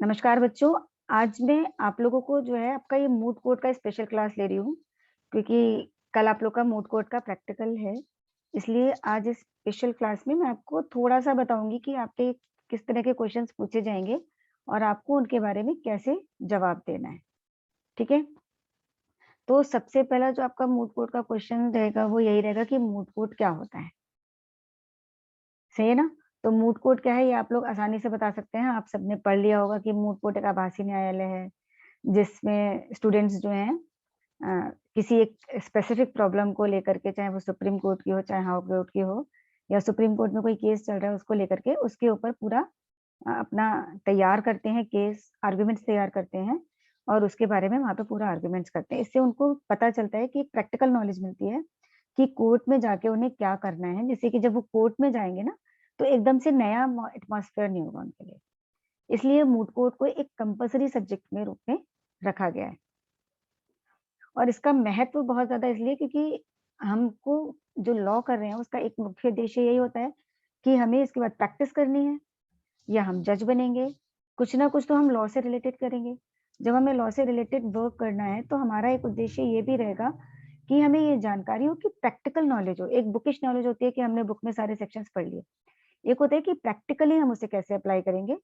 नमस्कार बच्चों। आज मैं आप लोगों को जो है आपका ये मूड कोर्ट का स्पेशल क्लास ले रही हूँ, क्योंकि कल आप लोग का मूड कोर्ट का प्रैक्टिकल है। इसलिए आज इस स्पेशल क्लास में मैं आपको थोड़ा-सा बताऊँगी कि आपके किस तरह के क्वेश्चंस पूछे जाएँगे और आपको उनके बारे में कैसे जवाब देना है, ठीक है? तो सबसे पहला जो आपका मूड कोर्ट का क्वेश्चन रहेगा वो यही रहेगा कि मूड कोर्ट क्या होता है? सही है ना? तो मूड कोर्ट क्या है ये आप लोग आसानी से बता सकते हैं। आप सबने पढ़ लिया होगा कि मूड कोर्ट एक आभासी न्यायालय है। जिसमें स्टूडेंट्स जो हैं किसी एक स्पेसिफिक प्रॉब्लम को लेकर के, चाहे वो सुप्रीम कोर्ट की हो, चाहे हाई कोर्ट की हो, या सुप्रीम कोर्ट में कोई केस चल रहा है उसको लेकर के उसके ऊपर पूरा अपना तैयार करते हैं केस, आर्गुमेंट्स तैयार करते हैं और उसके बारे में वहाँ पे पूरा आर्गुमेंट्स करते हैं। इससे उनको पता चलता है कि एक प्रैक्टिकल नॉलेज मिलती है कि कोर्ट में जाके उन्हें क्या करना है, जिससे कि जब वो कोर्ट में जाएँगे ना, तो एकदम से नया एटमॉस्फेयर नहीं होगा उनके लिए। इसलिए मूड कोर्ट को एक कंपल्सरी सब्जेक्ट में रूप में रखा गया है। और इसका महत्व बहुत ज़्यादा इसलिए क्योंकि हमको जो लॉ कर रहे हैं उसका एक मुख्य उद्देश्य यही होता है कि हमें इसके बाद प्रैक्टिस करनी है या हम जज बनेंगे। कुछ ना कुछ तो हम लॉ से रिलेटेड करेंगे। जब हमें लॉ से रिलेटेड वर्क करना है तो हमारा एक उद्देश्य ये भी रहेगा कि हमें ये जानकारी हो कि प्रैक्टिकल नॉलेज हो। एक बुकिश नॉलेज होती है कि हमने बुक में सारे सेक्शंस पढ़ लिए। एक होता है कि प्रैक्टिकली हम उसे कैसे अप्लाई करेंगे।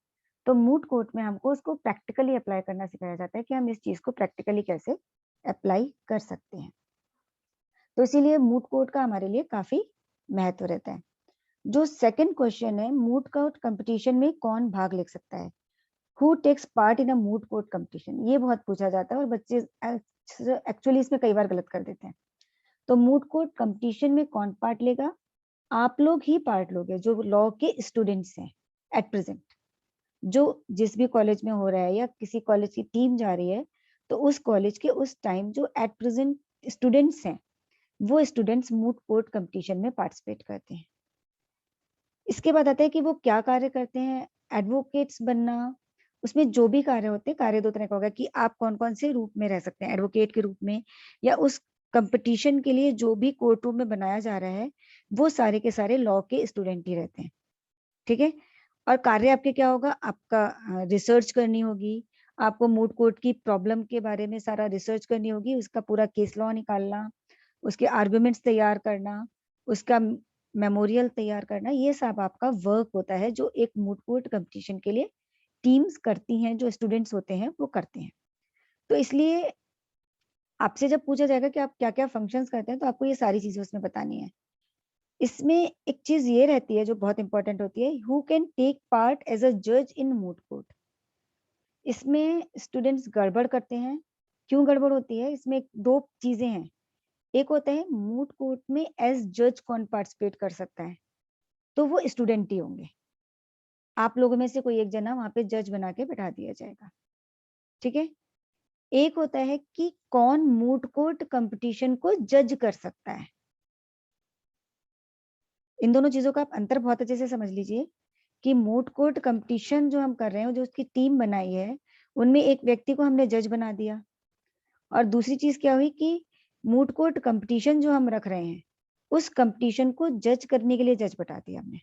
तो मूड कोर्ट में हमको उसको प्रैक्टिकली अप्लाई करना सिखाया जाता है कि हम इस चीज़ को प्रैक्टिकली कैसे अप्लाई कर सकते हैं। तो इसीलिए मूड कोर्ट का हमारे लिए काफ़ी महत्व रहता है। जो सेकंड क्वेश्चन है, मूड कोर्ट कॉम्पिटिशन में कौन भाग ले सकता है? Who takes part in a moot court competition? ये बहुत पूछा जाता है और बच्चे एक्चुअली इसमें कई बार गलत कर देते हैं। तो मूड कोर्ट कॉम्पिटिशन में कौन पार्ट लेगा? आप लोग ही पार्ट लोगे जो लॉ के स्टूडेंट्स हैं एट प्रेजेंट। जो जिस भी कॉलेज में हो रहा है या किसी कॉलेज की टीम जा रही है, तो उस कॉलेज के उस टाइम जो एट प्रेजेंट स्टूडेंट्स हैं, वो स्टूडेंट्स मूड कोर्ट कॉम्पिटिशन में पार्टिसिपेट करते हैं। इसके बाद आता है कि वो क्या कार्य करते हैं। एडवोकेट्स बनना, उसमें जो भी कार्य होते हैं, कार्य 2 तरह का होगा कि आप कौन-कौन से रूप में रह सकते हैं, एडवोकेट के रूप में या उस कॉम्पिटिशन के लिए जो भी कोर्ट रूम में बनाया जा रहा है, वो सारे के सारे लॉ के स्टूडेंट ही रहते हैं, ठीक है? और कार्य आपके क्या होगा, आपका रिसर्च करनी होगी, आपको मूड कोर्ट की प्रॉब्लम के बारे में सारा रिसर्च करनी होगी, उसका पूरा केस लॉ निकालना, उसके आर्गुमेंट्स तैयार करना, उसका मेमोरियल तैयार करना, ये सब आपका वर्क होता है जो एक मूड कोर्ट कॉम्पिटिशन के लिए टीम्स करती हैं, जो स्टूडेंट्स होते हैं वो करते हैं। तो इसलिए आपसे जब पूछा जाएगा कि आप क्या-क्या फंक्शंस करते हैं, तो आपको ये सारी चीज़ें उसमें बतानी है। इसमें एक चीज़ ये रहती है जो बहुत इम्पोर्टेंट होती है, who can take part as a जज इन मूड कोर्ट? इसमें स्टूडेंट्स गड़बड़ करते हैं। क्यों गड़बड़ होती है? इसमें 2 चीज़ें हैं। एक होता है मूड कोर्ट में एज़ जज कौन पार्टिसिपेट कर सकता है? तो वो स्टूडेंट ही होंगे। आप लोगों में से कोई एक जना वहाँ पे जज बना के बैठा दिया जाएगा, ठीक है? एक होता है कि कौन मूड कोर्ट कॉम्पिटिशन को जज कर सकता है। इन दोनों चीज़ों का आप अंतर बहुत अच्छे से समझ लीजिए कि मूड कोर्ट कॉम्पिटिशन जो हम कर रहे हैं, जो उसकी टीम बनाई है, उनमें एक व्यक्ति को हमने जज बना दिया और दूसरी चीज़ क्या हुई कि मूड कोर्ट कॉम्पिटिशन जो हम रख रहे हैं, उस कॉम्पिटिशन को जज करने के लिए जज बैठा दिया हमने,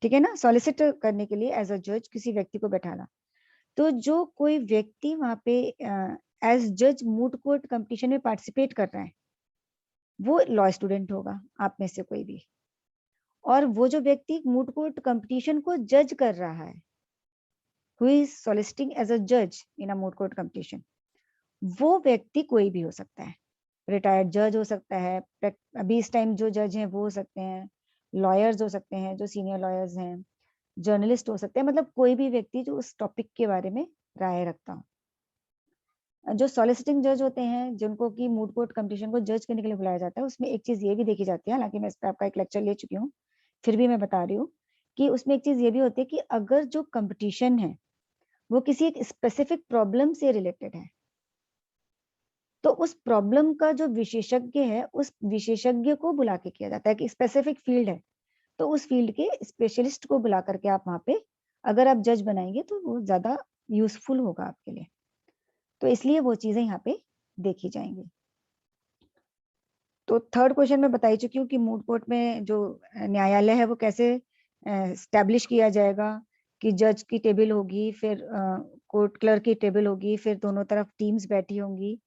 ठीक है ना? सॉलिसिट करने के लिए एज़ अ जज किसी व्यक्ति को बैठाना। तो जो कोई व्यक्ति वहाँ पे एज़ जज मूड कोर्ट कॉम्पिटिशन में पार्टिसिपेट कर रहा है, वो लॉ स्टूडेंट होगा, आप में से कोई भी। और वो जो व्यक्ति मूड कोर्ट कॉम्पिटिशन को जज कर रहा है, who is soliciting as a जज इन अ मूड कोर्ट कॉम्पिटिशन, वो व्यक्ति कोई भी हो सकता है। रिटायर्ड जज हो सकता है, अभी इस टाइम जो जज हैं वो हो सकते हैं, लॉयर्स हो सकते हैं, जो सीनियर लॉयर्स हैं, जर्नलिस्ट हो सकते हैं, मतलब कोई भी व्यक्ति जो उस टॉपिक के बारे में राय रखता हो। जो सॉलिसिटिंग जज होते हैं, जिनको कि मूड कोर्ट कॉम्पिटिशन को जज करने के लिए बुलाया जाता है, उसमें एक चीज़ ये भी देखी जाती है, हालाँकि मैं इस पे आपका एक लेक्चर ले चुकी हूँ, फिर भी मैं बता रही हूँ कि उसमें एक चीज़ ये भी होती है कि अगर जो कॉम्पिटिशन है, वो किसी एक स्पेसिफिक प्रॉब्लम से रिलेटेड है, तो उस प्रॉब्लम का जो विशेषज्ञ है, उस विशेषज्ञ को बुला के किया जाता है कि स्पेसिफिक फील्ड है, तो उस फील्ड के स्पेशलिस्ट को बुला करके आप वहाँ पे अगर आप जज बनाएँगे, तो वो ज़्यादा यूज़फुल होगा आपके लिए। तो इसलिए वो चीज़ें यहाँ पे देखी जाएँगी। तो थर्ड क्वेश्चन मैं बता ही चुकी हूँ कि मूड कोर्ट में जो न्यायालय है वो कैसे एस्टैब्लिश किया जाएगा, कि जज की टेबल होगी, फिर कोर्ट क्लर्क की टेबल होगी, फिर दोनों तरफ टीम्स बैठी होंगी।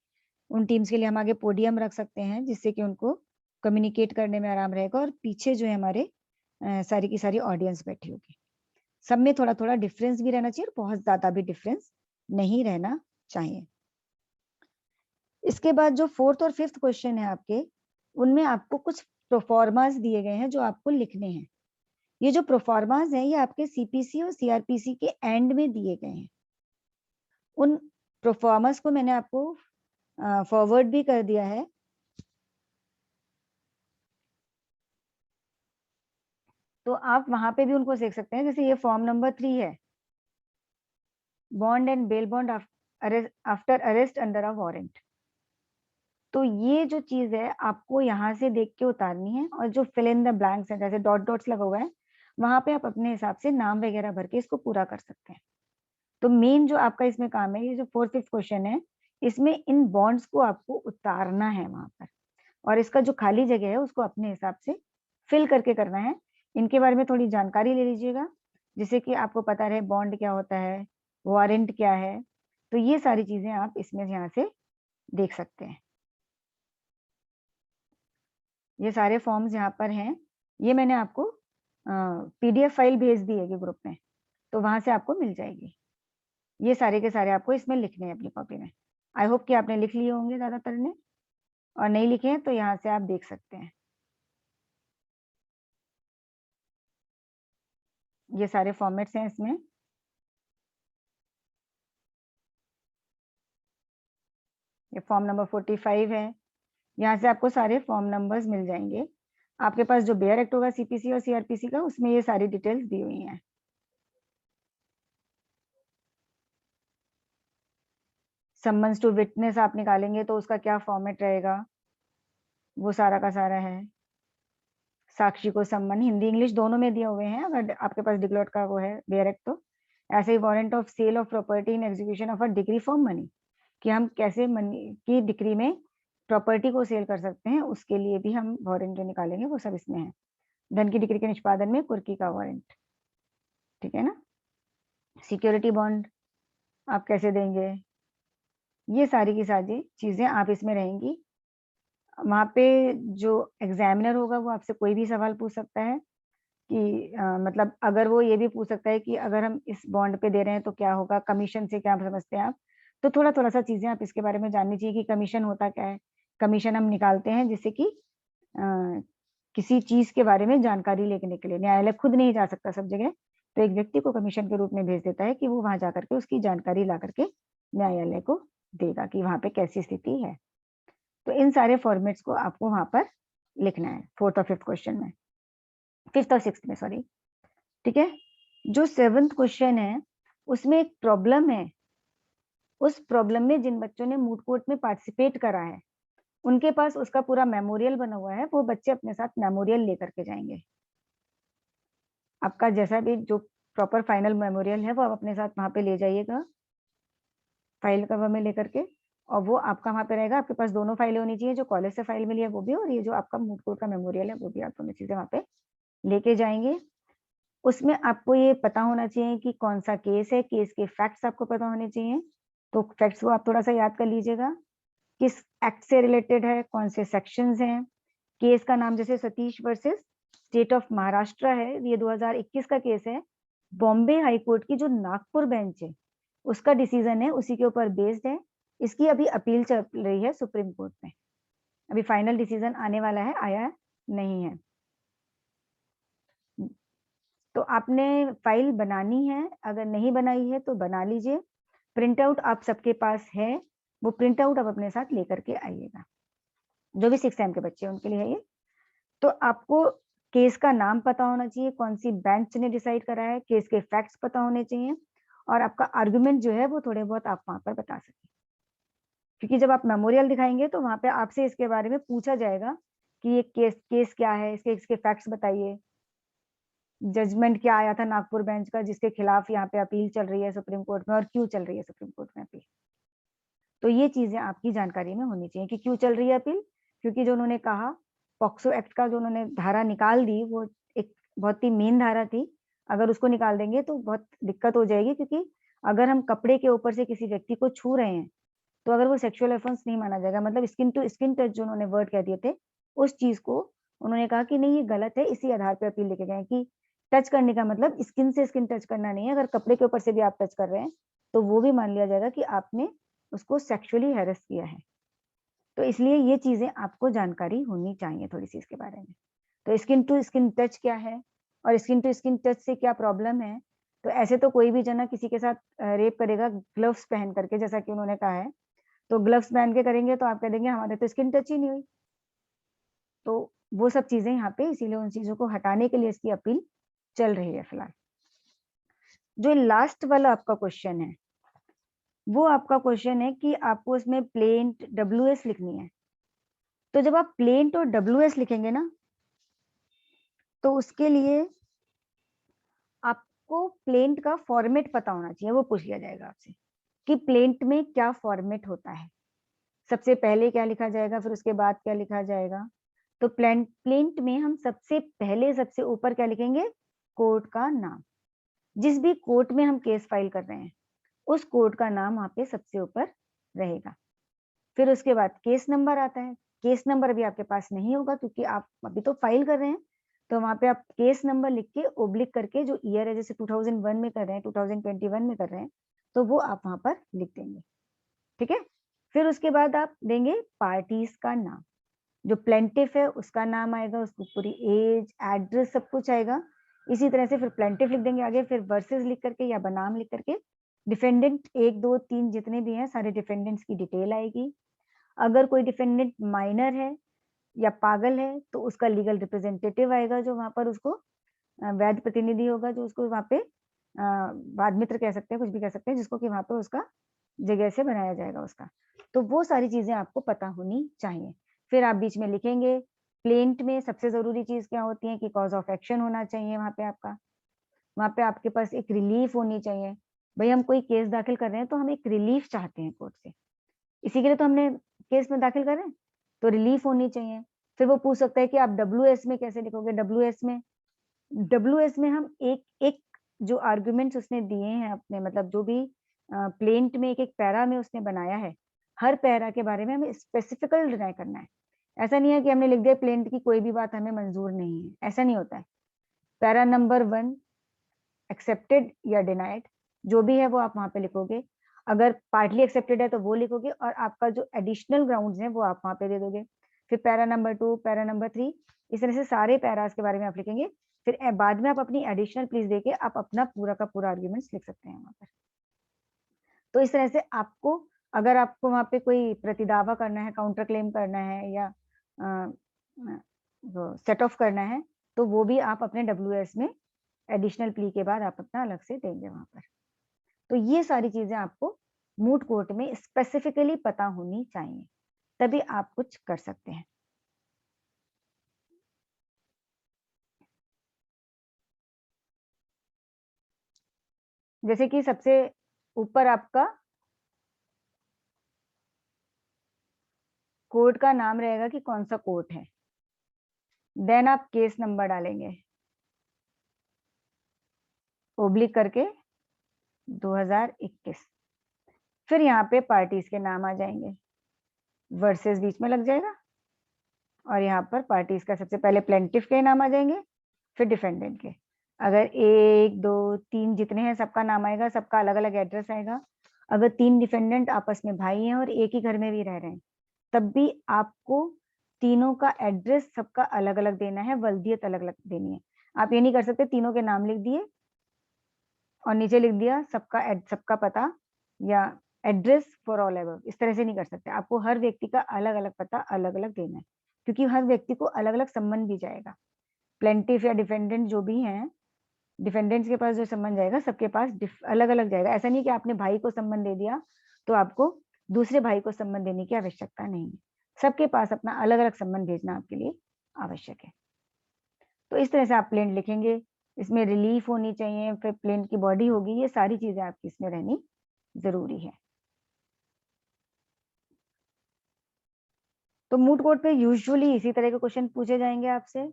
उन टीम्स के लिए हम आगे पोडियम रख सकते हैं जिससे कि उनको कम्युनिकेट करने में आराम रहेगा, और पीछे जो है हमारे सारी की सारी ऑडियंस बैठी होगी। सब में थोड़ा थोड़ा डिफरेंस भी रहना चाहिए और बहुत ज्यादा भी डिफरेंस नहीं रहना चाहिए। इसके बाद जो फोर्थ और फिफ्थ क्वेश्चन है आपके, उनमें आपको कुछ प्रोफॉर्मास दिए गए हैं जो आपको लिखने हैं। ये जो प्रोफॉर्मास हैं ये आपके सीपीसी और सीआरपीसी के एंड में दिए गए हैं। उन प्रोफॉर्मास को मैंने आपको फॉरवर्ड भी कर दिया है। तो आप वहां पे भी उनको देख सकते हैं। जैसे ये फॉर्म नंबर 3 है, bond and bail bond after arrest under a warrant. तो ये जो चीज है आपको यहाँ से देख के उतारनी है, और जो फिल इन द ब्लैंक्स है, जैसे डॉट डॉट्स लगा हुआ है, वहां पे आप अपने हिसाब से नाम वगैरह भर के इसको पूरा कर सकते हैं। तो मेन जो आपका इसमें काम है, ये जो फोर्थ फिफ्थ क्वेश्चन है, इसमें इन बॉन्ड्स को आपको उतारना है वहां पर, और इसका जो खाली जगह है उसको अपने हिसाब से फिल करके करना है। इनके बारे में थोड़ी जानकारी ले लीजिएगा, जिससे कि आपको पता रहे बॉन्ड क्या होता है, वारंट क्या है। तो ये सारी चीजें आप इसमें यहाँ से देख सकते हैं। ये सारे फॉर्म्स यहाँ पर हैं। ये मैंने आपको पीडीएफ फाइल भेज दी है ग्रुप में, तो वहां से आपको मिल जाएगी। ये सारे के सारे आपको इसमें लिखने हैं अपनी कॉपी में। आई होप कि आपने लिख लिए होंगे ज्यादातर ने, और नहीं लिखे हैं तो यहाँ से आप देख सकते हैं। ये सारे फॉर्मेट्स हैं इसमें। ये फॉर्म नंबर 45 है। यहाँ से आपको सारे फॉर्म नंबर्स मिल जाएंगे। आपके पास जो बेयर एक्ट होगा सीपीसी और सीआरपीसी का, उसमें ये सारी डिटेल्स दी हुई हैं। समन्स टू विटनेस आप निकालेंगे तो उसका क्या फॉर्मेट रहेगा, वो सारा का सारा है। साक्षी को सम्मन हिंदी इंग्लिश दोनों में दिए हुए हैं, अगर आपके पास डिग्लॉट का वो है बेयर एक्ट तो। ऐसे ही warrant of sale of property in execution of a degree for money, कि हम कैसे मनी की डिग्री में प्रॉपर्टी को सेल कर सकते हैं, उसके लिए भी हम वारंट जो निकालेंगे वो सब इसमें है। धन की डिग्री के निष्पादन में कुर्की का वारंट, ठीक है ना। सिक्योरिटी बॉन्ड आप कैसे देंगे, ये सारी की सारी चीजें आप इसमें रहेंगी। वहां पे जो एग्जामिनर होगा वो आपसे कोई भी सवाल पूछ सकता है कि मतलब अगर वो ये भी पूछ सकता है कि अगर हम इस बॉन्ड पे दे रहे हैं तो क्या होगा, कमीशन से क्या समझते हैं आप। तो थोड़ा थोड़ा सा चीजें आप इसके बारे में जाननी चाहिए कि कमीशन होता क्या है। कमीशन हम निकालते हैं जिससे कि किसी चीज के बारे में जानकारी लेने के लिए। न्यायालय खुद नहीं जा सकता सब जगह, तो एक व्यक्ति को कमीशन के रूप में भेज देता है कि वो वहां जाकर के उसकी जानकारी ला करके न्यायालय को देगा कि वहां पे कैसी स्थिति है। तो इन सारे फॉर्मेट्स को आपको वहां पर लिखना है फोर्थ और फिफ्थ क्वेश्चन में, फिफ्थ और सिक्स्थ में, सॉरी। ठीक है। जो सेवंथ क्वेश्चन है उसमें एक प्रॉब्लम है। उस प्रॉब्लम में जिन बच्चों ने मूट कोर्ट में पार्टिसिपेट करा है, उनके पास उसका पूरा मेमोरियल बना हुआ है। वो बच्चे अपने साथ मेमोरियल लेकर के जाएंगे। आपका जैसा भी जो प्रॉपर फाइनल मेमोरियल है वो आप अपने साथ वहां पे ले जाइएगा, फाइल कवर में लेकर के। और वो आपका वहां पे रहेगा। आपके पास दोनों फाइलें होनी चाहिए, जो कॉलेज से फाइल मिली है वो भी, और ये जो आपका मूट कोर्ट का मेमोरियल है वो भी। आप दोनों चीजें वहां पे लेके जाएंगे। उसमें आपको ये पता होना चाहिए कि कौन सा केस है, केस के फैक्ट्स आपको पता होने चाहिए। तो फैक्ट्स को आप थोड़ा सा याद कर लीजिएगा, किस एक्ट से रिलेटेड है, कौन से सेक्शंस हैं। केस का नाम जैसे Satish versus state of Maharashtra है, ये 2021 का केस है। बॉम्बे हाई कोर्ट की जो नागपुर बेंच है उसका डिसीजन है, उसी के ऊपर बेस्ड है। इसकी अभी अपील चल रही है सुप्रीम कोर्ट में। अभी फाइनल डिसीजन आने वाला है, आया नहीं है। तो आपने फाइल बनानी है, अगर नहीं बनाई है तो बना लीजिए। प्रिंट आउट आप सबके पास है, वो प्रिंट आउट आप अपने साथ लेकर के आइएगा। जो भी 6 टाइम के बच्चे हैं उनके लिए है ये। तो आपको केस का नाम पता होना चाहिए, कौन सी बेंच ने डिसाइड करा है, केस के फैक्ट्स पता होने चाहिए, और आपका आर्गुमेंट जो है वो थोड़े बहुत आप वहां पर बता सकें। क्योंकि जब आप मेमोरियल दिखाएंगे तो वहां पे आपसे इसके बारे में पूछा जाएगा कि ये केस क्या है, इसके फैक्ट्स बताइए। जजमेंट क्या आया था नागपुर बेंच का जिसके खिलाफ यहाँ पे अपील चल रही है सुप्रीम कोर्ट में, और क्यों चल रही है सुप्रीम कोर्ट में अपील। तो ये चीजें आपकी जानकारी में होनी चाहिए कि क्यों चल रही है अपील। क्योंकि जो उन्होंने कहा, पॉक्सो एक्ट का जो उन्होंने धारा निकाल दी, वो एक बहुत ही मेन धारा थी। अगर उसको निकाल देंगे तो बहुत दिक्कत हो जाएगी, क्योंकि अगर हम कपड़े के ऊपर से किसी व्यक्ति को छू रहे हैं तो अगर वो सेक्सुअल ऑफेंस नहीं माना जाएगा। मतलब स्किन टू स्किन टच जो उन्होंने वर्ड कह दिए थे, उस चीज को उन्होंने कहा कि नहीं ये गलत है, इसी आधार पर अपील लेके गए कि टच करने का मतलब स्किन से स्किन टच करना नहीं है, अगर कपड़े के ऊपर से भी आप टच कर रहे हैं तो वो भी मान लिया जाएगा कि आपने उसको सेक्सुअली हैरेस किया है। तो इसलिए ये चीजें आपको जानकारी होनी चाहिए थोड़ी सी इसके बारे में। तो स्किन टू स्किन टच क्या है और स्किन टू स्किन टच से क्या प्रॉब्लम है। तो ऐसे तो कोई भी जना किसी के साथ रेप करेगा ग्लव्स पहन करके, जैसा कि उन्होंने कहा है, तो ग्लव्स पहन के करेंगे तो आप कह देंगे हमारे तो स्किन टच ही नहीं हुई। तो वो सब चीजें यहाँ पे, इसीलिए उन चीजों को हटाने के लिए इसकी अपील चल रही है फिलहाल। जो लास्ट वाला आपका क्वेश्चन है, वो आपका क्वेश्चन है कि आपको इसमें प्लेंट WS लिखनी है। तो जब आप प्लेंट और WS लिखेंगे ना, तो उसके लिए आपको प्लेंट का फॉर्मेट पता होना चाहिए। वो पूछ लिया जाएगा आपसे कि प्लेंट में क्या फॉर्मेट होता है, सबसे पहले क्या लिखा जाएगा, फिर उसके बाद क्या लिखा जाएगा। तो प्लेंट में हम सबसे पहले सबसे ऊपर क्या लिखेंगे, कोर्ट का नाम। जिस भी कोर्ट में हम केस फाइल कर रहे हैं उस कोर्ट का नाम वहां पे सबसे ऊपर रहेगा। फिर उसके बाद केस नंबर आता है। केस नंबर अभी आपके पास नहीं होगा क्योंकि आप अभी तो फाइल कर रहे हैं, तो वहां पे आप केस नंबर लिख के ओब्लिक करके जो ईयर है, जैसे 2001 में कर रहे हैं, 2021 में कर रहे हैं, तो वो आप वहां पर लिख देंगे। ठीक है। फिर उसके बाद आप देंगे पार्टीज का नाम। जो प्लेंटिफ है उसका नाम आएगा, उसको पूरी एज एड्रेस सब कुछ आएगा। इसी तरह से फिर प्लेंटिफ लिख देंगे आगे, फिर वर्सेस लिख करके या बनाम लिख करके डिफेंडेंट 1 2 3 जितने भी हैं सारे डिफेंडेंट्स की डिटेल आएगी। अगर कोई डिफेंडेंट माइनर है या पागल है तो उसका लीगल रिप्रेजेंटेटिव आएगा, जो वहां पर उसको वैध प्रतिनिधि होगा, जो उसको वहां पे वाद मित्र कह सकते हैं, कुछ भी कह सकते हैं, जिसको कि वहां पे उसका जगह से बनाया जाएगा उसका। तो वो सारी चीजें आपको पता होनी चाहिए। फिर आप बीच में लिखेंगे प्लेंट में सबसे जरूरी चीज क्या होती है कि कॉज ऑफ एक्शन होना चाहिए वहां पे आपका, वहां पे आपके पास एक रिलीफ होनी चाहिए। भाई हम कोई केस दाखिल कर रहे हैं तो हम एक रिलीफ चाहते हैं कोर्ट से, इसी के लिए तो हमने केस में दाखिल कर रहे हैं, तो रिलीफ होनी चाहिए। फिर वो पूछ सकता है कि आप WS में कैसे लिखोगे। WS में हम एक एक जो आर्गुमेंट्स उसने दिए हैं अपने, मतलब जो भी प्लेंट में एक एक पैरा में उसने बनाया है, हर पैरा के बारे में हमें स्पेसिफिकल डिनाई करना है। ऐसा नहीं है कि हमने लिख दिया प्लेंट की कोई भी बात हमें मंजूर नहीं है, ऐसा नहीं होता है। पैरा नंबर 1 एक्सेप्टेड या डिनाइड जो भी है वो आप वहां पे लिखोगे। अगर पार्टली एक्सेप्टेड है तो वो लिखोगे, और आपका जो एडिशनल ग्राउंड्स हैं वो आप वहां पे दे दोगे। फिर पैरा नंबर 2, पैरा नंबर 3, इस तरह से सारे पैरास के बारे में आप लिखेंगे। फिर बाद में आप अपनी एडिशनल प्लीज देके आप अपना पूरा का पूरा आर्ग्यूमेंट्स लिख सकते हैं वहां पर। तो इस तरह से आपको, अगर आपको वहां पे कोई प्रतिदावा करना है, काउंटर क्लेम करना है, या वो सेट ऑफ करना है, तो वो भी आप अपने WS में एडिशनल प्ली के बाद आप अपना अलग से देंगे वहां पर। तो ये सारी चीजें आपको मूट कोर्ट में स्पेसिफिकली पता होनी चाहिए, तभी आप कुछ कर सकते हैं। जैसे कि सबसे ऊपर आपका कोर्ट का नाम रहेगा कि कौन सा कोर्ट है, देन आप केस नंबर डालेंगे ओब्लिक करके 2021। फिर यहाँ पे पार्टीज के नाम आ जाएंगे, वर्सेस बीच में लग जाएगा, और यहाँ पर पार्टीज का सबसे पहले प्लेंटिफ के नाम आ जाएंगे, फिर डिफेंडेंट के। अगर 1 2 3 जितने हैं सबका नाम आएगा, सबका अलग अलग एड्रेस आएगा। अगर 3 डिफेंडेंट आपस में भाई हैं और एक ही घर में भी रह रहे हैं, तब भी आपको तीनों का एड्रेस सबका अलग अलग देना है, वल्दियत अलग अलग देनी है। आप ये नहीं कर सकते तीनों के नाम लिख दिए और नीचे लिख दिया सबका पता या एड्रेस फॉर ऑल एवर, इस तरह से नहीं कर सकते। आपको हर व्यक्ति का अलग अलग पता अलग अलग देना है, क्योंकि हर व्यक्ति को अलग अलग सम्मन भी जाएगा। प्लेंटिफ या डिफेंडेंट जो भी हैं, डिफेंडेंट्स के पास जो सम्मन जाएगा सबके पास अलग अलग जाएगा। ऐसा नहीं कि आपने भाई को सम्मन दे दिया तो आपको दूसरे भाई को सम्मन देने की आवश्यकता नहीं है। सबके पास अपना अलग अलग सम्मन भेजना आपके लिए आवश्यक है। तो इस तरह से आप प्लेंट लिखेंगे, इसमें रिलीफ होनी चाहिए, फिर प्लेंट की बॉडी होगी, ये सारी चीजें आपकी इसमें रहनी जरूरी है। तो मूट कोर्ट पे यूजुअली इसी तरह के क्वेश्चन पूछे जाएंगे आपसे।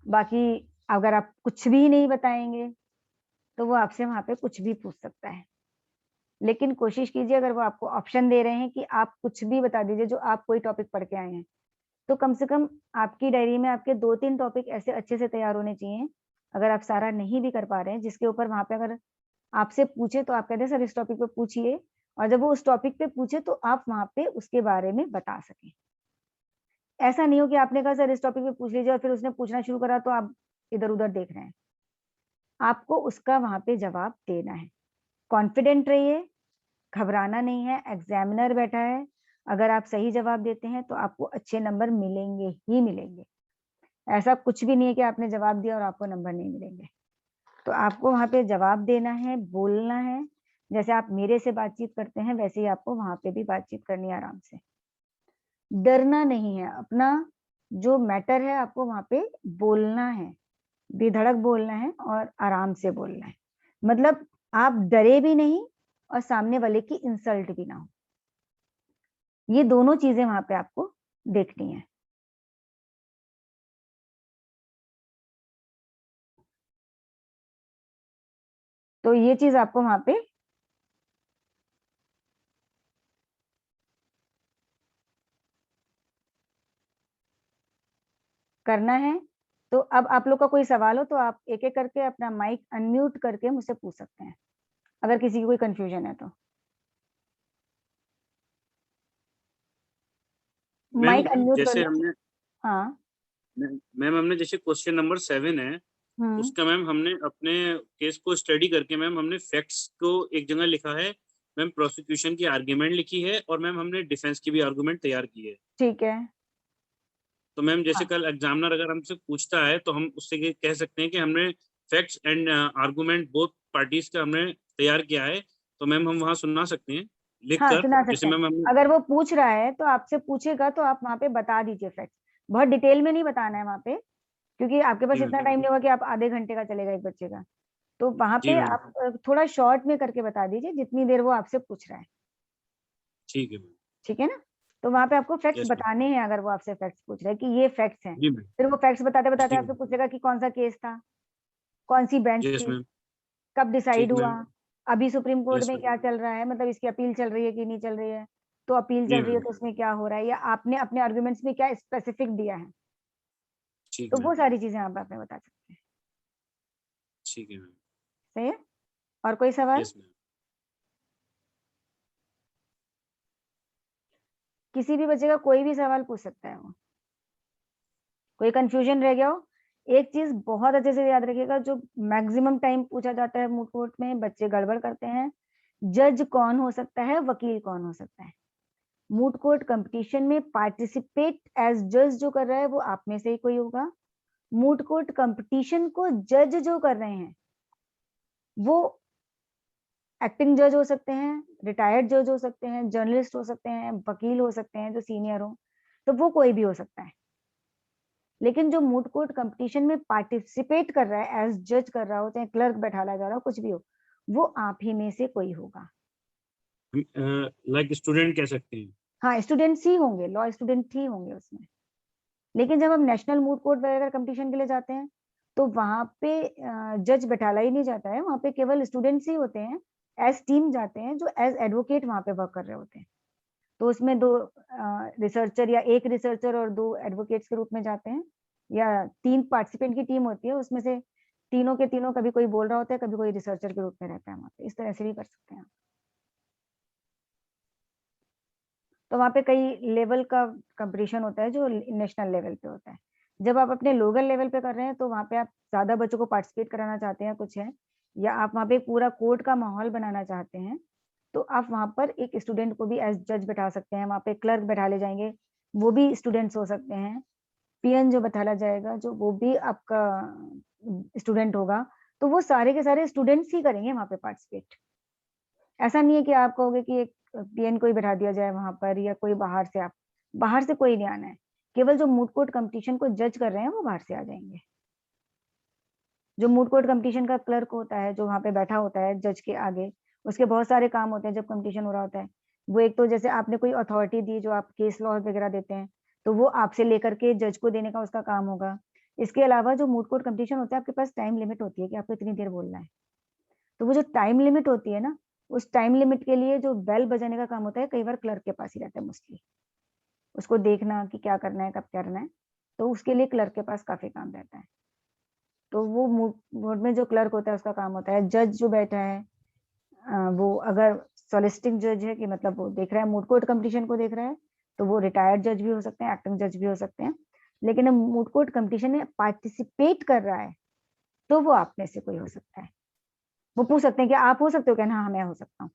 बाकी अगर आप कुछ भी नहीं बताएंगे तो वो आपसे वहाँ पे कुछ भी पूछ सकता है। लेकिन कोशिश कीजिए, अगर वो आपको ऑप्शन दे रहे हैं कि आप कुछ भी बता दीजिए जो आप कोई टॉपिक पढ़ के आए हैं, तो कम से कम आपकी डायरी में आपके 2-3 टॉपिक ऐसे अच्छे से तैयार होने चाहिए। अगर आप सारा नहीं भी कर पा रहे हैं, जिसके ऊपर वहाँ पे अगर आपसे पूछे तो आप कह दें सर इस टॉपिक पे पूछिए, और जब वो उस टॉपिक पे पूछे तो आप वहाँ पे उसके बारे में बता सकें। ऐसा नहीं हो कि आपने कहा सर इस टॉपिक पे पूछ लीजिए और फिर उसने पूछना शुरू करा तो आप इधर-उधर देख रहे हैं। आपको उसका वहाँ पे जवाब देना है। कॉन्फिडेंट रहिए, घबराना नहीं है, एग्ज़ामिनर बैठा है, अगर आप सही जवाब देते हैं तो आपको अच्छे नंबर मिलेंगे ही मिलेंगे। ऐसा कुछ भी नहीं है कि आपने जवाब दिया और आपको नंबर नहीं मिलेंगे। तो आपको वहाँ पे जवाब देना है, बोलना है, जैसे आप मेरे से बातचीत करते हैं वैसे ही आपको वहाँ पे भी बातचीत करनी है आराम से। डरना नहीं है, अपना जो मैटर है आपको वहाँ पे बोलना है, बेधड़क बोलना है और आराम से बोलना है। मतलब आप डरे भी नहीं और सामने वाले की इंसल्ट भी ना हो। ये दोनों चीज़ें वहाँ पे आपको देखनी है। तो ये चीज़ आपको वहाँ पे करना है। तो अब आप लोग का कोई सवाल हो तो आप एक-एक करके अपना माइक अनम्यूट करके मुझसे पूछ सकते हैं, अगर किसी की कोई कन्फ्यूजन है तो। मैम माइक अनम्यूट कर जैसे लो। हमने हाँ। मैम हमने जैसे क्वेश्चन नंबर 7 है, हुँ। उसका मैम हमने अपने केस को स्टडी करके मैम हमने फैक्ट्स को एक जगह लिखा है, मैम प्रोसिक्यूशन की आर्गुमेंट लिखी है और मैम हमने डिफेंस की भी आर्गुमेंट तैयार की है। ठीक है। तो मैम जैसे हाँ। कल एग्जामिनर अगर हमसे पूछता है तो हम उससे ये कह सकते हैं कि हमने facts and argument both parties का हमने तैयार किया है, तो मैम हम वहाँ सुना सकते हैं हाँ, लिखकर, सुना सकते जैसे हैं। मैम हमने। अगर वो पूछ रहा है तो आपसे पूछेगा तो आप वहाँ पे बता दीजिए फैक्ट्स। बहुत डिटेल में नहीं बताना है वहाँ पे, क्योंकि आपके पास जी इतना मैम। टाइम नहीं होगा कि आप आधे घंटे का चलेगा एक बच्चे का। तो वहाँ जी पे मैम। आप थोड़ा शॉर्ट में करके बता दीजिए जितनी देर वो आपसे पूछ रहा है। ठीक है मैम। ठीक है ना? तो वहाँ पे आपको फैक्ट्स यस मैम। बताने हैं, अगर वो आपसे फैक्ट्स पूछ रहा है कि ये फैक्ट्स हैं। जी मैम। फिर वो फैक्ट्स बताते-बताते जी आपसे मैम। पूछेगा कि कौन-सा केस था, कौन-सी बेंच यस थी, मैम। कब डिसाइड ठीक हुआ, मैम। अभी सुप्रीम कोर्ट यस में मैम। क्या चल रहा है, मतलब इसकी अपील चल रही है कि नहीं चल रही है। तो अपील जी चल रही है मैम। तो उसमें क्या हो रहा है, या आपने अपने आर्गुमेंट्स में क्या स्पेसिफिक दिया है। ठीक तो मैम। वो सारी चीज़ें आप में बता सकते हैं। ठीक है मैम। सही है? और कोई सवाल? Yes ma'am. किसी भी बच्चे का कोई भी सवाल पूछ सकता है वो। कोई कन्फ्यूजन रह गया हो, एक चीज़ बहुत अच्छे से याद रखिएगा, जो मैक्सिमम टाइम पूछा जाता है मूट कोर्ट में, बच्चे गड़बड़ करते हैं। जज कौन हो सकता है, वकील कौन हो सकता है। मूट कोर्ट कंपटीशन में पार्टिसिपेट एज़ जज जो कर रहा है वो आप में से ही कोई होगा। मूट कोर्ट कंपटीशन को जज जो कर रहे हैं, वो एक्टिंग जज हो सकते हैं, रिटायर्ड जज हो सकते हैं, जर्नलिस्ट हो सकते हैं, वकील हो सकते हैं जो सीनियर हो, तो वो कोई भी हो सकता है। लेकिन जो मूट कोर्ट कंपटीशन में पार्टिसिपेट कर रहा है, एज़ जज कर रहा हो, चाहे क्लर्क बैठाला जा रहा हो, कुछ भी हो, वो आप ही में से कोई होगा। लाइक स्टूडेंट कह सकते हैं। हाँ, स्टूडेंट्स ही होंगे, लॉ स्टूडेंट ही होंगे उसमें। लेकिन जब हम नेशनल मूट कोर्ट वगैरह कंपटीशन के लिए जाते हैं, तो वहाँ पे जज बैठाला ही नहीं जाता है, वहाँ पे केवल स्टूडेंट्स ही होते हैं, एज़ टीम जाते हैं, जो एज़ एडवोकेट वहाँ पे वर्क कर रहे होते हैं। तो उसमें 2 रिसर्चर या 1 रिसर्चर और 2 एडवोकेट्स के रूप में जाते हैं, या 3 पार्टिसिपेंट की टीम होती है, उसमें से तीनों के तीनों कभी कोई बोल रहा होता है, कभी कोई रिसर्चर के रूप में रहता है वहाँ पे। इस तरह से भी कर सकते हैं आप। तो वहाँ पे कई लेवल का कॉम्पिटिशन होता है जो नेशनल लेवल पे होता है। जब आप अपने लोकल लेवल पे कर रहे हैं तो वहाँ पे आप ज़्यादा बच्चों को पार्टिसिपेट कराना चाहते हैं, कुछ है, या आप वहाँ पे पूरा कोर्ट का माहौल बनाना चाहते हैं, तो आप वहाँ पर एक स्टूडेंट को भी एज़ जज बैठा सकते हैं, वहाँ पे क्लर्क बैठा ले जाएँगे, वो भी स्टूडेंट्स हो सकते हैं। पीएन जो बैठाला जाएगा, जो वो भी आपका स्टूडेंट होगा, तो वो सारे के सारे स्टूडेंट्स ही करेंगे वहाँ पे पार्टिसिपेट। ऐसा नहीं है कि आप कहोगे कि एक पीएन को ही बैठा दिया जाए वहाँ पर, या कोई बाहर से कोई नहीं आना है। केवल जो मूट कोर्ट कॉम्पिटिशन को जज कर रहे हैं, वो बाहर से आ जाएँगे। जो मूट कोर्ट कॉम्पिटिशन का क्लर्क होता है, जो वहाँ पे बैठा होता है जज के आगे, उसके बहुत सारे काम होते हैं जब कॉम्पिटिशन हो रहा होता है। वो एक तो जैसे आपने कोई अथॉरिटी दी, जो आप केस लॉ वगैरह देते हैं, तो वो आपसे लेकर के जज को देने का उसका काम होगा। इसके अलावा जो मूट कोर्ट कॉम्पिटिशन होता है, आपके पास टाइम लिमिट होती है कि आपको इतनी देर बोलना है। तो वो जो टाइम लिमिट होती है ना, उस टाइम लिमिट के लिए जो बेल बजाने का काम होता है कई बार क्लर्क के पास ही रहता है मोस्टली, उसको देखना कि क्या करना है, कब करना है, तो उसके लिए क्लर्क के पास काफी काम रहता है। तो वो मोड में जो क्लर्क होता है उसका काम होता है। जज जो बैठा है वो अगर सॉलिसिटिंग जज है कि मतलब वो देख रहा है मूड कोर्ट कंपटीशन को देख रहा है, तो वो रिटायर्ड जज भी हो सकते हैं, एक्टिंग जज भी हो सकते हैं। लेकिन अब मूड कोर्ट कंपटीशन में पार्टिसिपेट कर रहा है तो वो आप में से कोई हो सकता है। वो पूछ सकते हैं कि आप हो सकते हो क्या? हाँ मैं हो सकता हूँ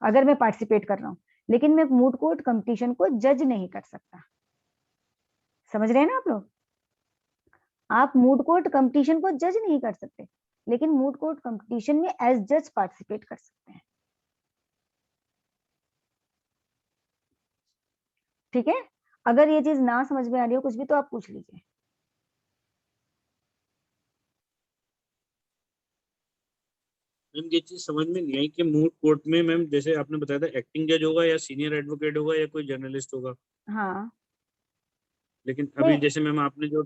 अगर मैं पार्टिसिपेट कर रहा हूँ, लेकिन मैं मूड कोर्ट कंपटीशन को जज नहीं कर सकता। समझ रहे हैं ना आप लोग? आप मूड कोर्ट कंपटीशन को जज नहीं कर सकते, लेकिन मूड कोर्ट कंपटीशन में एज जज पार्टिसिपेट कर सकते हैं। ठीक है? अगर ये चीज ना समझ में आ रही हो कुछ भी तो आप पूछ लीजिए। मैम ये चीज समझ में नहीं आई कि मूड कोर्ट में मैम जैसे आपने बताया था एक्टिंग जज होगा या सीनियर एडवोकेट होगा या कोई जर्नलिस्ट होगा, हाँ, लेकिन अभी नहीं, जैसे मैम आपने जो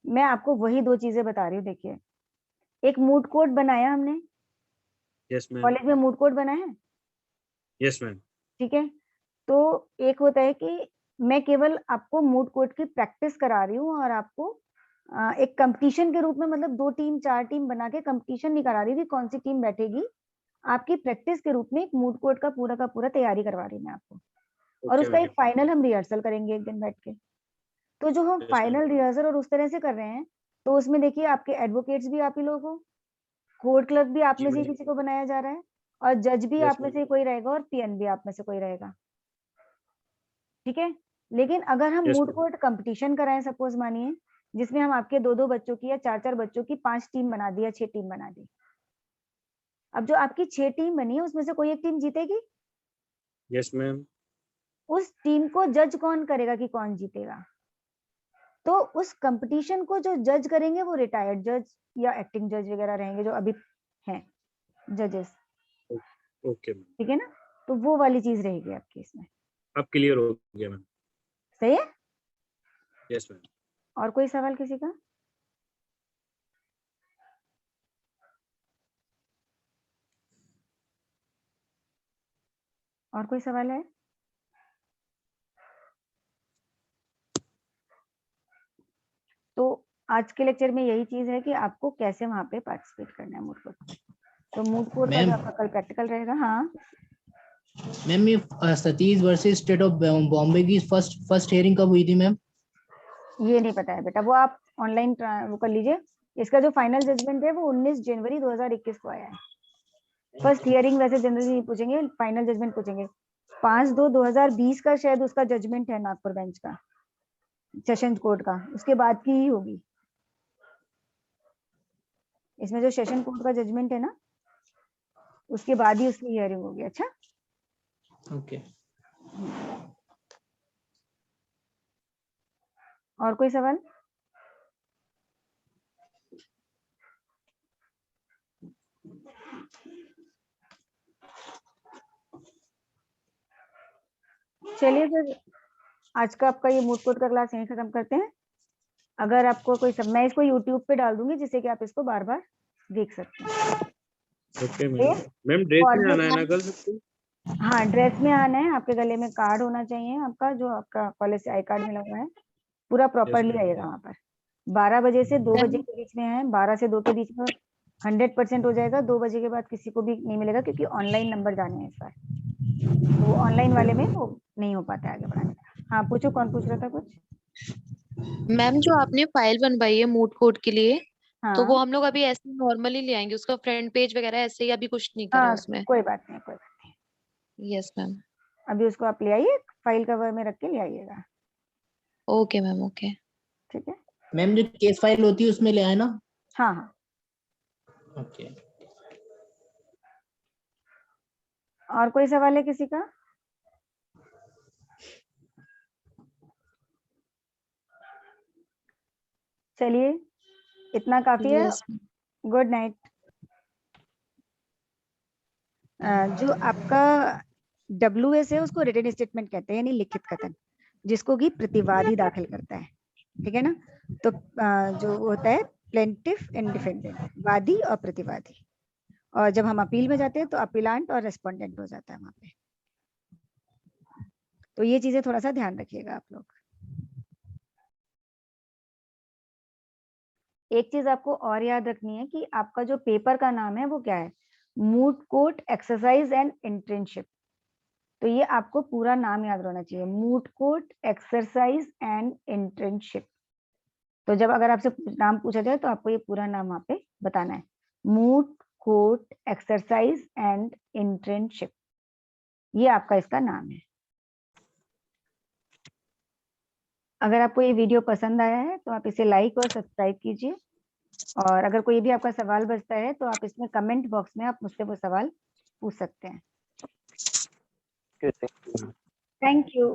मैं आपको वही दो चीजें बता रही हूँ। देखिए, एक मूड कोर्ट बनाया हमने, यस मैम, कॉलेज में मूड कोर्ट बना है, यस मैम, ठीक है? तो एक होता है कि मैं केवल आपको मूड कोर्ट की प्रैक्टिस करा रही हूँ और आपको एक कंपटीशन के रूप में, मतलब 2 टीम 4 टीम बना के कंपटीशन नहीं करा रही थी कौन सी टीम बैठेगी, आपकी प्रैक्टिस के रूप में एक मूड कोर्ट का पूरा तैयारी करवा रही हूँ मैं आपको। और ओके उसका मैम, एक फाइनल हम रिहर्सल करेंगे एक दिन बैठ के। तो जो हम यस मैम, फाइनल रिहर्सल और उस तरह से कर रहे हैं, तो उसमें देखिए आपके एडवोकेट्स भी आप ही लोग हो, कोर्ट क्लर्क भी आप जी में से ही मैम, किसी को बनाया जा रहा है, और जज भी यस आप में मैम, से कोई रहेगा और पीएन भी आप में से कोई रहेगा। ठीक है? लेकिन अगर हम yes mood ma'am, court competition कराएं, सपोज मानिए, जिसमें हम आपके 2-2 बच्चों की या 4-4 बच्चों की 5 टीम बना दी या 6 टीम बना दी। अब जो आपकी 6 टीम बनी है उसमें से कोई एक टीम जीतेगी, यस मैम, उस टीम को जज कौन करेगा कि कौन जीतेगा? तो उस कंपटीशन को जो जज करेंगे वो रिटायर्ड जज या एक्टिंग जज वगैरह रहेंगे जो अभी हैं जजेस। ओके मैम, ठीक है ना? तो वो वाली चीज रहेगी आपकी इसमें। अब क्लियर हो गया मैम, सही है? Yes ma'am. और कोई सवाल किसी का? और कोई सवाल है? तो आज के लेक्चर में यही चीज है कि आपको कैसे वहां पे पार्टिसिपेट करना है मूड कोर्ट। तो मूड कोर्ट का जो मैम आपका कल प्रैक्टिकल रहेगा। हाँ, मैम ये Satish versus state of Bombay की फर्स्ट हियरिंग कब हुई थी मैम? ये नहीं पता है बेटा, वो आप ऑनलाइन वो कर लीजिए। इसका जो फाइनल जजमेंट है वो 19 जनवरी 2021 को आया है। फर्स्ट हियरिंग वैसे जनरली नहीं पूछेंगे, फाइनल जजमेंट पूछेंगे। 5/2/2020 का शायद उसका जजमेंट है नागपुर बेंच का, सेशन कोर्ट का, उसके बाद की ही होगी। इसमें जो सेशन कोर्ट का जजमेंट है ना, उसके बाद ही उसकी हियरिंग होगी। अच्छा, ओके। और कोई सवाल? चलिए फिर आज का आपका ये मूड कोर्ट का क्लास यहीं खत्म करते हैं। अगर आपको कोई सब, मैं इसको यूट्यूब पे डाल दूंगी जिससे कि आप इसको बार बार देख सकते हैं। ओके मैम, ठीक? मैम ड्रेस में आना है ना कोऑर्डिनेट, कल सबको? हाँ ड्रेस में आना है, आपके गले में कार्ड होना चाहिए आपका, जो आपका कॉलेज से आई कार्ड मिला हुआ है, पूरा यस प्रॉपरली मैम, आइएगा वहां पर। 12 बजे से 2 बजे मैम के बीच में है, 12 से 2 के बीच में 100% हो जाएगा। 2 बजे के बाद किसी को भी नहीं मिलेगा क्योंकि ऑनलाइन नंबर जाने हैं इस बार, तो ऑनलाइन वाले में वो नहीं हो पाता है आगे बढ़ाने का। हाँ पूछो, कौन पूछ रहा था कुछ? मैम जो आपने फाइल बनवाई है मूड कोर्ट के लिए, तो वो हाँ हम लोग अभी ऐसे नॉर्मली ले आएंगे, उसका फ्रंट पेज वगैरह ऐसे ही अभी कुछ नहीं करा हाँ, उसमें? कोई बात नहीं, कोई बात नहीं। Yes ma'am. अभी उसको आप ले आइए, फाइल कवर में रख के ले आइएगा। Okay ma'am, okay. ठीक है? मैम जो केस फाइल होती है उसमें ले आए ना? हाँ हाँ। ओके। और कोई सवाल है किसी का? चलिए, इतना काफी है। यस। Good night. जो आपका WS है उसको रिटन स्टेटमेंट कहते हैं, यानी लिखित कथन, जिसको कि प्रतिवादी दाखिल करता है। ठीक है ना? तो जो होता है प्लेंटिफ एंड डिफेंडेंट, वादी और प्रतिवादी। और जब हम अपील में जाते हैं तो अपीलांट और रेस्पोंडेंट हो जाता है वहां पे। तो ये चीजें थोड़ा सा ध्यान रखिएगा आप लोग। एक चीज आपको और याद रखनी है कि आपका जो पेपर का नाम है वो क्या है, moot court exercise and internship. तो ये आपको पूरा नाम याद रहना चाहिए, moot court exercise and internship. तो जब अगर आपसे नाम पूछा जाए तो आपको ये पूरा नाम वहां पे बताना है, moot court exercise and internship, ये आपका इसका नाम है। अगर आपको ये वीडियो पसंद आया है तो आप इसे लाइक और सब्सक्राइब कीजिए, और अगर कोई भी आपका सवाल बचता है तो आप इसमें कमेंट बॉक्स में आप मुझसे वो सवाल पूछ सकते हैं। Okay, thank you.